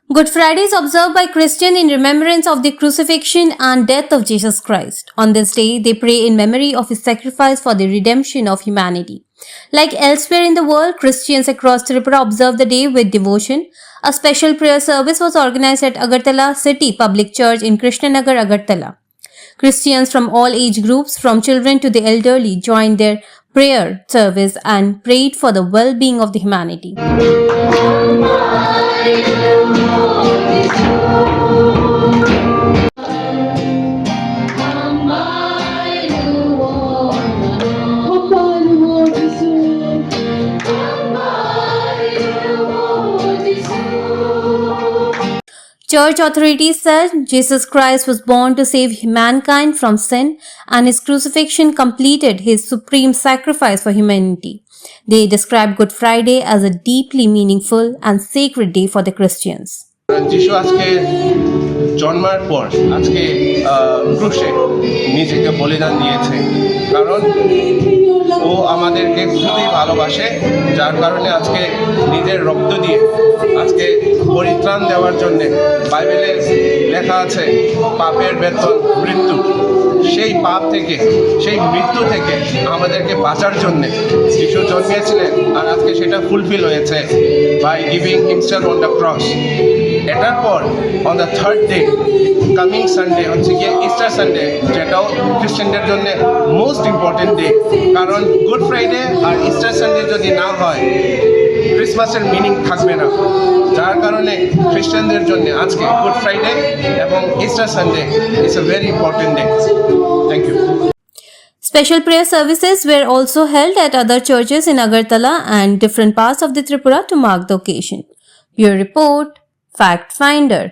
Good Friday is observed by Christians in remembrance of the crucifixion and death of Jesus Christ. On this day, they pray in memory of his sacrifice for the redemption of humanity. Like elsewhere in the world, Christians across Tripura observe the day with devotion. A special prayer service was organized at Agartala City Public Church in Krishnanagar, Agartala. Christians from all age groups, from children to the elderly, joined their prayer service and prayed for the well-being of the humanity. Church authorities said Jesus Christ was born to save mankind from sin, and his crucifixion completed his supreme sacrifice for humanity. They described Good Friday as a deeply meaningful and sacred day for the Christians. যিশু আজকে জন্মার পর আজকে ক্রুশে নিজেকে বলিদান দিয়েছে, কারণ ও আমাদেরকে খুবই ভালোবাসে, যার কারণে আজকে নিজের রক্ত দিয়ে আজকে পরিত্রাণ দেওয়ার জন্যে বাইবেলে লেখা আছে পাপের বেতন মৃত্যু। সেই পাপ থেকে, সেই মৃত্যু থেকে আমাদেরকে বাঁচার জন্যে যিশু জন্মিয়েছিলেন, আর আজকে সেটা ফুলফিল হয়েছে by giving himself on the cross. এটার পর on the third day coming Sunday হচ্ছে গিয়ে ইস্টার সানডে, যেটাও খ্রিস্টানদের জন্য মোস্ট ইম্পর্টেন্ট ডে, কারণ গুড ফ্রাইডে আর ইস্টার সানডে যদি না হয় ক্রিসমাসের মিনিং থাকবে না, যার কারণে খ্রিস্টানদের জন্য আজকে গুড ফ্রাইডে এবং Easter Sunday is a very important day. Thank you. Special prayer services were also held at other churches in Agartala and different parts of the Tripura to mark the occasion. Your report, Fact Finder.